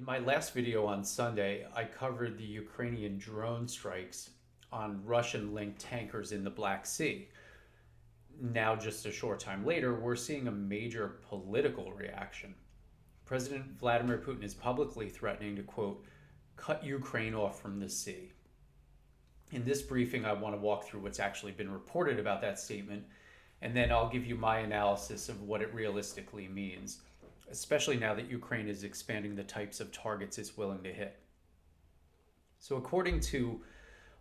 In my last video on Sunday, I covered the Ukrainian drone strikes on Russian-linked tankers in the Black Sea. Now, just a short time later, we're seeing a major political reaction. President Vladimir Putin is publicly threatening to, quote, cut Ukraine off from the sea. In this briefing, I want to walk through what's actually been reported about that statement, and then I'll give you my analysis of what it realistically means, especially now that Ukraine is expanding the types of targets it's willing to hit. So, according to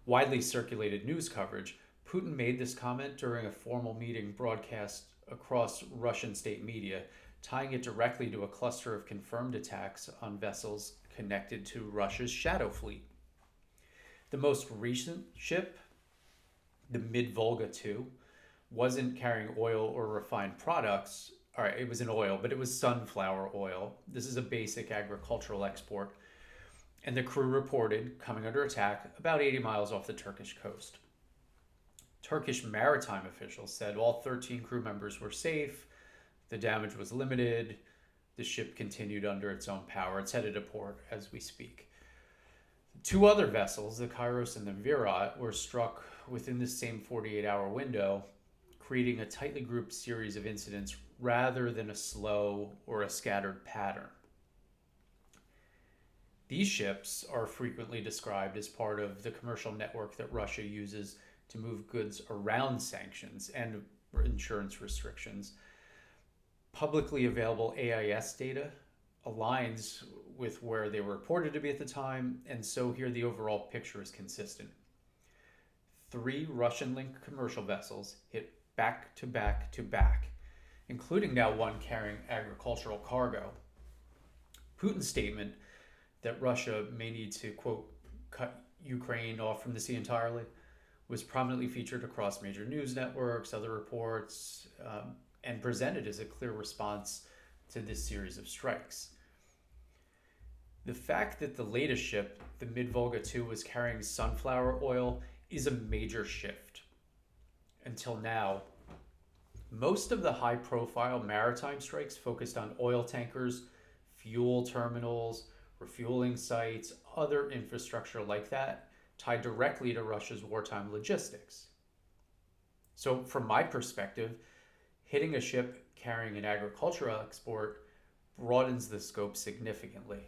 widely circulated news coverage, Putin made this comment during a formal meeting broadcast across Russian state media, tying it directly to a cluster of confirmed attacks on vessels connected to Russia's shadow fleet. The most recent ship, the Mid-Volga II, wasn't carrying oil or refined products. All right, it was an oil, but it was sunflower oil. This is a basic agricultural export. And the crew reported coming under attack about 80 miles off the Turkish coast. Turkish maritime officials said all 13 crew members were safe, the damage was limited, the ship continued under its own power. It's headed to port as we speak. Two other vessels, the Kairos and the Virat, were struck within the same 48-hour window, creating a tightly grouped series of incidents rather than a slow or a scattered pattern. These ships are frequently described as part of the commercial network that Russia uses to move goods around sanctions and insurance restrictions. Publicly available AIS data aligns with where they were reported to be at the time, and so here the overall picture is consistent. 3 Russian-linked commercial vessels hit back to back to back, including now one carrying agricultural cargo. Putin's statement that Russia may need to, quote, cut Ukraine off from the sea entirely was prominently featured across major news networks, other reports, and presented as a clear response to this series of strikes. The fact that the latest ship, the Mid-Volga II, was carrying sunflower oil is a major shift. Until now, most of the high-profile maritime strikes focused on oil tankers, fuel terminals, refueling sites, other infrastructure like that, tied directly to Russia's wartime logistics. So from my perspective, hitting a ship carrying an agricultural export broadens the scope significantly.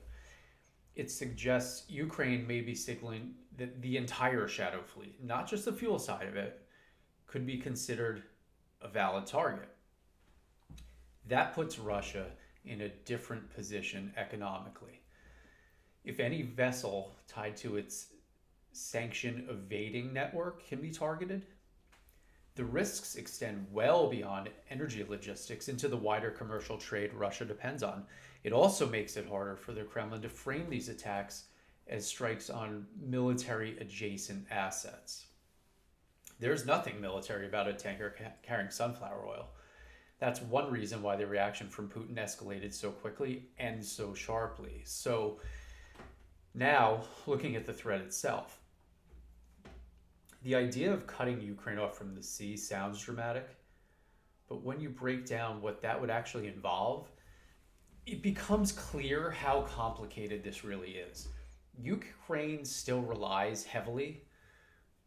It suggests Ukraine may be signaling that the entire shadow fleet, not just the fuel side of it, could be considered a valid target. That puts Russia in a different position economically. If any vessel tied to its sanction evading network can be targeted, the risks extend well beyond energy logistics into the wider commercial trade Russia depends on. It also makes it harder for the Kremlin to frame these attacks as strikes on military adjacent assets. There's nothing military about a tanker carrying sunflower oil. That's one reason why the reaction from Putin escalated so quickly and so sharply. So now, looking at the threat itself, the idea of cutting Ukraine off from the sea sounds dramatic, but when you break down what that would actually involve, it becomes clear how complicated this really is. Ukraine still relies heavily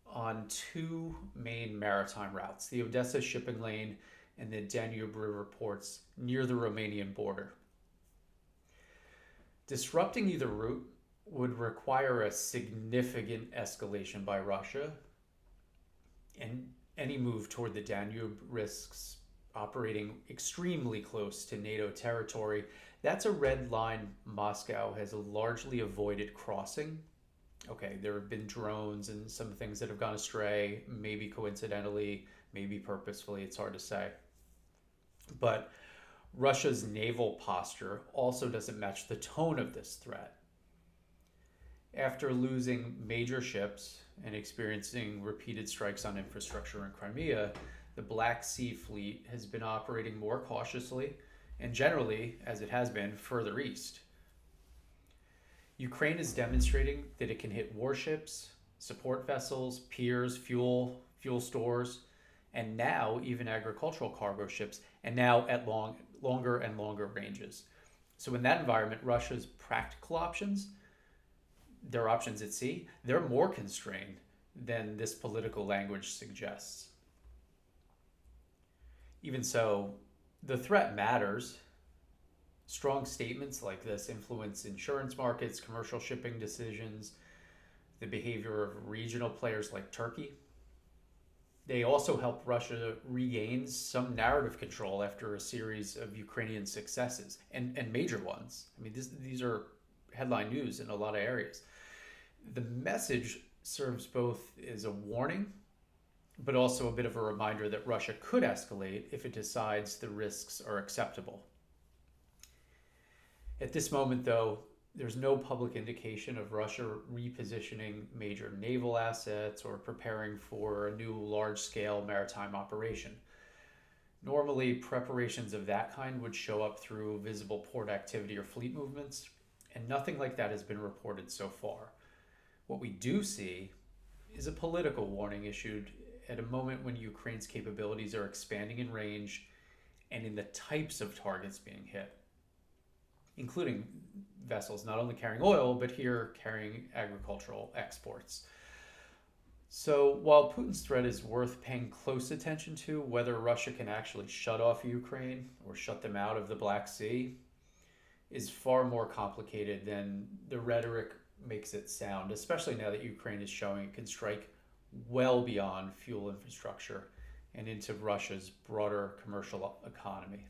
on 2 main maritime routes, the Odessa shipping lane and the Danube River ports near the Romanian border. Disrupting either route would require a significant escalation by Russia, and any move toward the Danube risks operating extremely close to NATO territory. That's a red line Moscow has largely avoided crossing. Okay, there have been drones and some things that have gone astray, maybe coincidentally, maybe purposefully, it's hard to say. But Russia's naval posture also doesn't match the tone of this threat. After losing major ships and experiencing repeated strikes on infrastructure in Crimea, the Black Sea Fleet has been operating more cautiously and generally, as it has been, further east. Ukraine is demonstrating that it can hit warships, support vessels, piers, fuel stores, and now even agricultural cargo ships, and now at longer and longer ranges. So in that environment, Russia's practical options, their options at sea, they're more constrained than this political language suggests. Even so, the threat matters. Strong statements like this influence insurance markets, commercial shipping decisions, the behavior of regional players like Turkey. They also help Russia regain some narrative control after a series of Ukrainian successes and major ones. I mean, these are headline news in a lot of areas. The message serves both as a warning, but also a bit of a reminder that Russia could escalate if it decides the risks are acceptable. At this moment, though, there's no public indication of Russia repositioning major naval assets or preparing for a new large scale maritime operation. Normally, preparations of that kind would show up through visible port activity or fleet movements, and nothing like that has been reported so far. What we do see is a political warning issued at a moment when Ukraine's capabilities are expanding in range and in the types of targets being hit, including vessels not only carrying oil, but here carrying agricultural exports. So while Putin's threat is worth paying close attention to, whether Russia can actually shut off Ukraine or shut them out of the Black Sea is far more complicated than the rhetoric makes it sound, especially now that Ukraine is showing it can strike well beyond fuel infrastructure and into Russia's broader commercial economy.